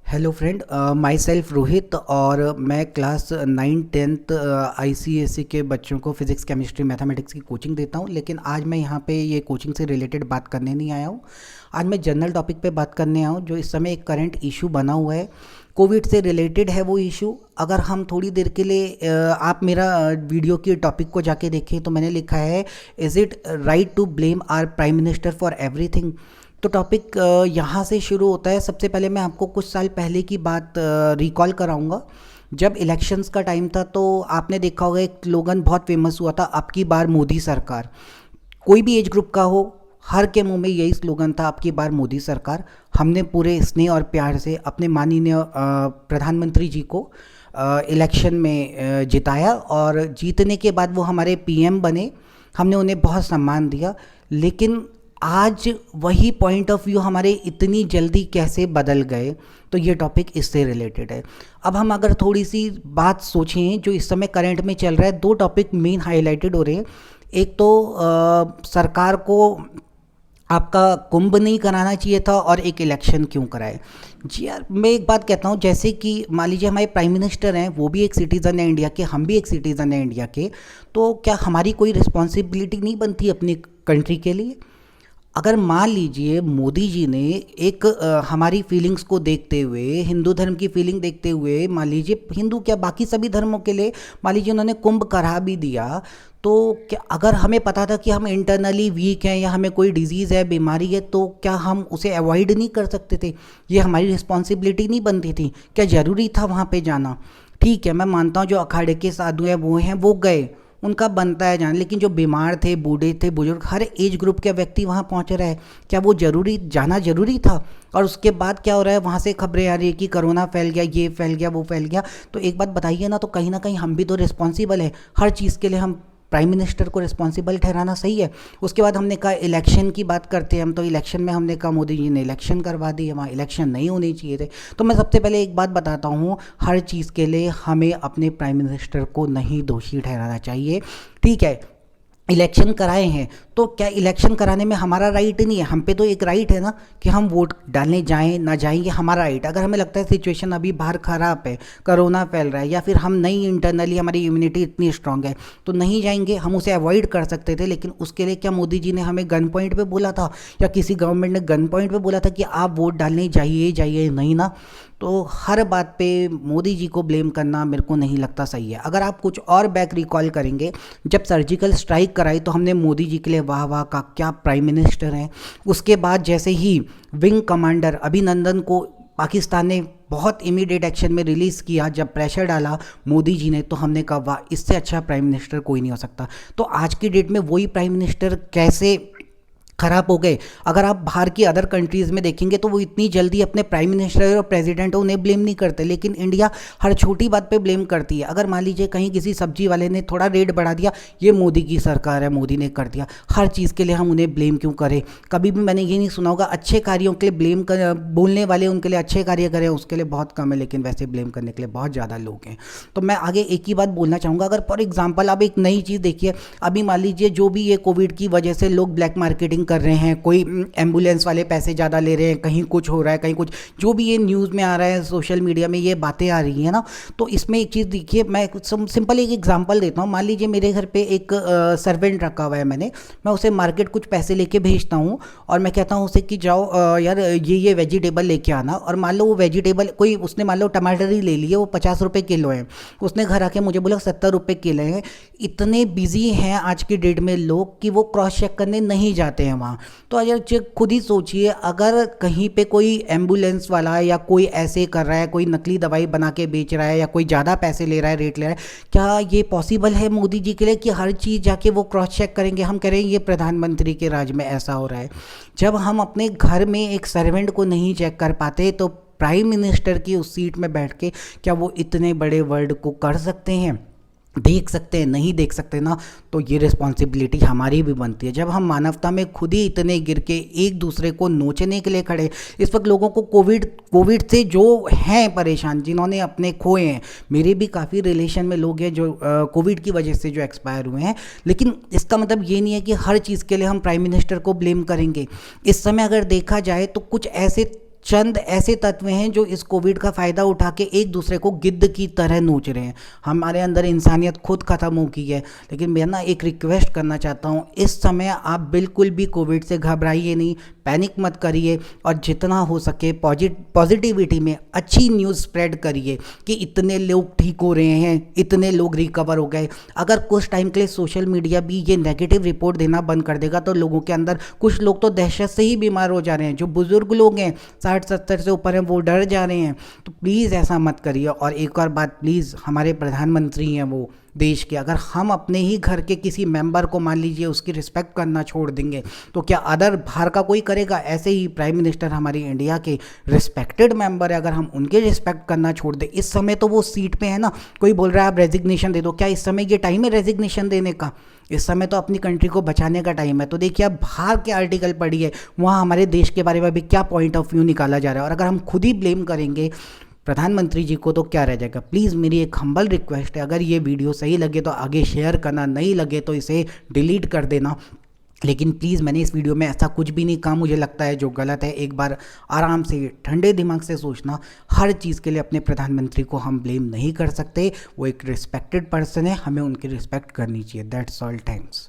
Hello friend, my self Rohit और मैं class 9 10th ICSE के बच्चों को फिज़िक्स केमिस्ट्री मैथमेटिक्स की कोचिंग देता हूँ। लेकिन आज मैं यहाँ पे ये कोचिंग से रिलेटेड बात करने नहीं आया हूँ। आज मैं जनरल टॉपिक पे बात करने आया हूँ जो इस समय एक करंट इशू बना हुआ है। कोविड से रिलेटेड है वो इशू। अगर हम थोड़ी देर के लिए आप मेरा वीडियो के टॉपिक को जाके देखें तो मैंने लिखा है, is it right to blame our prime minister for everything. तो टॉपिक यहाँ से शुरू होता है। सबसे पहले मैं आपको कुछ साल पहले की बात रिकॉल कराऊंगा। जब इलेक्शंस का टाइम था तो आपने देखा होगा एक स्लोगन बहुत फेमस हुआ था, अब की बार मोदी सरकार। कोई भी एज ग्रुप का हो, हर के मुंह में यही स्लोगन था, अब की बार मोदी सरकार। हमने पूरे स्नेह और प्यार से अपने माननीय प्रधानमंत्री जी को इलेक्शन में जिताया और जीतने के बाद वो हमारे पीएम बने। हमने उन्हें बहुत सम्मान दिया। लेकिन आज वही पॉइंट ऑफ व्यू हमारे इतनी जल्दी कैसे बदल गए, तो ये टॉपिक इससे रिलेटेड है। अब हम अगर थोड़ी सी बात सोचें जो इस समय करंट में चल रहा है, दो टॉपिक मेन हाईलाइटेड हो रहे हैं। एक तो सरकार को आपका कुंभ नहीं कराना चाहिए था और एक इलेक्शन क्यों कराए। जी यार, मैं एक बात कहता हूँ, जैसे कि मान लीजिए हमारे प्राइम मिनिस्टर हैं, वो भी एक सिटीज़न है इंडिया के, हम भी एक सिटीज़न है इंडिया के। तो क्या हमारी कोई रिस्पॉन्सिबिलिटी नहीं बनती अपनी कंट्री के लिए? अगर मान लीजिए मोदी जी ने एक हमारी फीलिंग्स को देखते हुए, हिंदू धर्म की फीलिंग देखते हुए, मान लीजिए हिंदू क्या बाकी सभी धर्मों के लिए मान लीजिए उन्होंने कुंभ करा भी दिया, तो क्या अगर हमें पता था कि हम इंटरनली वीक हैं या हमें कोई डिजीज़ है, बीमारी है, तो क्या हम उसे अवॉइड नहीं कर सकते थे? ये हमारी रिस्पॉन्सिबिलिटी नहीं बनती थी? क्या ज़रूरी था वहाँ पे जाना? ठीक है, मैं मानता हूँ जो अखाड़े के साधु हैं वो गए, उनका बनता है जाना। लेकिन जो बीमार थे, बूढ़े थे, बुजुर्ग, हर एज ग्रुप के व्यक्ति वहाँ पहुँच रहे हैं, क्या वो जाना जरूरी था? और उसके बाद क्या हो रहा है, वहाँ से खबरें आ रही है कि कोरोना फैल गया, ये फैल गया, वो फैल गया। तो एक बात बताइए ना, तो कहीं ना कहीं हम भी तो रिस्पॉन्सिबल है हर चीज़ के लिए। हम प्राइम मिनिस्टर को रिस्पॉन्सिबल ठहराना सही है? उसके बाद हमने कहा इलेक्शन की बात करते हैं हम, तो इलेक्शन में हमने कहा मोदी जी ने इलेक्शन करवा दी है, वहाँ इलेक्शन नहीं होने चाहिए थे। तो मैं सबसे पहले एक बात बताता हूँ, हर चीज़ के लिए हमें अपने प्राइम मिनिस्टर को नहीं दोषी ठहराना चाहिए। ठीक है, इलेक्शन कराए हैं तो क्या इलेक्शन कराने में हमारा राइट नहीं है? हम पे तो एक राइट है ना कि हम वोट डालने जाएं ना जाएं, ये हमारा राइट। अगर हमें लगता है सिचुएशन अभी बाहर ख़राब है, कोरोना फैल रहा है, या फिर हम नहीं, इंटरनली हमारी इम्यूनिटी इतनी स्ट्रांग है, तो नहीं जाएंगे, हम उसे अवॉइड कर सकते थे। लेकिन उसके लिए क्या मोदी जी ने हमें गन पॉइंट पे बोला था, या किसी गवर्नमेंट ने गन पॉइंट पे बोला था कि आप वोट डालने जाइए जाइए? नहीं ना। तो हर बात पे मोदी जी को ब्लेम करना मेरे को नहीं लगता सही है। अगर आप कुछ और बैक रिकॉल करेंगे, जब सर्जिकल स्ट्राइक कराई तो हमने मोदी जी के लिए वाह वाह का, क्या प्राइम मिनिस्टर हैं। उसके बाद जैसे ही विंग कमांडर अभिनंदन को पाकिस्तान ने बहुत इमीडिएट एक्शन में रिलीज़ किया, जब प्रेशर डाला मोदी जी ने, तो हमने कहा वाह, इससे अच्छा प्राइम मिनिस्टर कोई नहीं हो सकता। तो आज की डेट में वही प्राइम मिनिस्टर कैसे खराब हो गए? अगर आप बाहर की अदर कंट्रीज़ में देखेंगे तो वो इतनी जल्दी अपने प्राइम मिनिस्टर और प्रेसिडेंट उन्हें ब्लेम नहीं करते, लेकिन इंडिया हर छोटी बात पे ब्लेम करती है। अगर मान लीजिए कहीं किसी सब्जी वाले ने थोड़ा रेट बढ़ा दिया, ये मोदी की सरकार है, मोदी ने कर दिया। हर चीज़ के लिए हम उन्हें ब्लेम क्यों करें? कभी भी मैंने ये नहीं सुना होगा अच्छे कार्यों के लिए ब्लेम कर, बोलने वाले उनके लिए अच्छे कार्य करें उसके लिए बहुत कम है, लेकिन वैसे ब्लेम करने के लिए बहुत ज़्यादा लोग हैं। तो मैं आगे एक ही बात बोलना चाहूँगा। अगर फॉर एग्जाम्पल आप एक नई चीज़ देखिए, अभी मान लीजिए जो भी ये कोविड की वजह से लोग ब्लैक मार्केटिंग कर रहे हैं, कोई एम्बुलेंस वाले पैसे ज़्यादा ले रहे हैं, कहीं कुछ हो रहा है, कहीं कुछ, जो भी ये न्यूज़ में आ रहा है, सोशल मीडिया में ये बातें आ रही हैं ना, तो इसमें एक चीज़ देखिए, मैं कुछ सिंपल एक एग्जांपल देता हूँ। मान लीजिए मेरे घर पे एक सर्वेंट रखा हुआ है, मैं उसे मार्केट कुछ पैसे लेके भेजता हूँ और मैं कहता हूँ उसे कि जाओ यार ये वेजिटेबल लेके आना। और मान लो वो वेजिटेबल कोई, उसने मान लो टमाटर ही ले लिए, वो 50 रुपये किलो है, उसने घर आके मुझे बोला 70 रुपये किलो है। इतने बिजी हैं आज की डेट में लोग कि वो क्रॉस चेक करने नहीं जाते हैं वहाँ। तो अगर खुद ही सोचिए, अगर कहीं पे कोई एम्बुलेंस वाला या कोई ऐसे कर रहा है, कोई नकली दवाई बना के बेच रहा है, या कोई ज़्यादा पैसे ले रहा है, रेट ले रहा है, क्या ये पॉसिबल है मोदी जी के लिए कि हर चीज़ जाके वो क्रॉस चेक करेंगे? हम कह रहे हैं ये प्रधानमंत्री के राज में ऐसा हो रहा है। जब हम अपने घर में एक सर्वेंट को नहीं चेक कर पाते, तो प्राइम मिनिस्टर की उस सीट में बैठ के क्या वो इतने बड़े वर्ड को कर सकते हैं, देख सकते हैं? नहीं देख सकते ना। तो ये रिस्पॉन्सिबिलिटी हमारी भी बनती है। जब हम मानवता में खुद ही इतने गिर के एक दूसरे को नोचने के लिए खड़े, इस वक्त लोगों को कोविड से जो हैं परेशान, जिन्होंने अपने खोए हैं, मेरे भी काफ़ी रिलेशन में लोग हैं जो कोविड की वजह से जो एक्सपायर हुए हैं। लेकिन इसका मतलब ये नहीं है कि हर चीज़ के लिए हम प्राइम मिनिस्टर को ब्लेम करेंगे। इस समय अगर देखा जाए तो कुछ ऐसे चंद ऐसे तत्व हैं जो इस कोविड का फ़ायदा उठा के एक दूसरे को गिद्ध की तरह नोच रहे हैं। हमारे अंदर इंसानियत खुद ख़त्म हो गई है। लेकिन मैं ना एक रिक्वेस्ट करना चाहता हूँ, इस समय आप बिल्कुल भी कोविड से घबराइए नहीं, पैनिक मत करिए और जितना हो सके पॉजिटिविटी में अच्छी न्यूज़ स्प्रेड करिए कि इतने लोग ठीक हो रहे हैं, इतने लोग रिकवर हो गए। अगर कुछ टाइम के लिए सोशल मीडिया भी ये नेगेटिव रिपोर्ट देना बंद कर देगा तो लोगों के अंदर, कुछ लोग तो दहशत से ही बीमार हो जा रहे हैं, जो बुजुर्ग लोग हैं 60-70 से ऊपर हैं वो डर जा रहे हैं। तो प्लीज़ ऐसा मत करिए। और एक और बात, प्लीज़ हमारे प्रधानमंत्री हैं वो देश के, अगर हम अपने ही घर के किसी मेंबर को मान लीजिए उसकी रिस्पेक्ट करना छोड़ देंगे तो क्या अदर बाहर का कोई करेगा? ऐसे ही प्राइम मिनिस्टर हमारी इंडिया के रिस्पेक्टेड मेंबर है, अगर हम उनके रिस्पेक्ट करना छोड़ दें, इस समय तो वो सीट पे है ना, कोई बोल रहा है आप रेजिग्नेशन दे दो, क्या इस समय ये टाइम है रेजिग्नेशन देने का? इस समय तो अपनी कंट्री को बचाने का टाइम है। तो देखिए आप बाहर के आर्टिकल पढ़िए, वहाँ हमारे देश के बारे में भी क्या पॉइंट ऑफ व्यू निकाला जा रहा है। और अगर हम खुद ही ब्लेम करेंगे प्रधानमंत्री जी को तो क्या रह जाएगा। प्लीज़ मेरी एक हम्बल रिक्वेस्ट है, अगर ये वीडियो सही लगे तो आगे शेयर करना, नहीं लगे तो इसे डिलीट कर देना। लेकिन प्लीज़ मैंने इस वीडियो में ऐसा कुछ भी नहीं कहा मुझे लगता है जो गलत है। एक बार आराम से ठंडे दिमाग से सोचना, हर चीज़ के लिए अपने प्रधानमंत्री को हम ब्लेम नहीं कर सकते। वो एक रिस्पेक्टेड पर्सन है, हमें उनकी रिस्पेक्ट करनी चाहिए। That's all, thanks.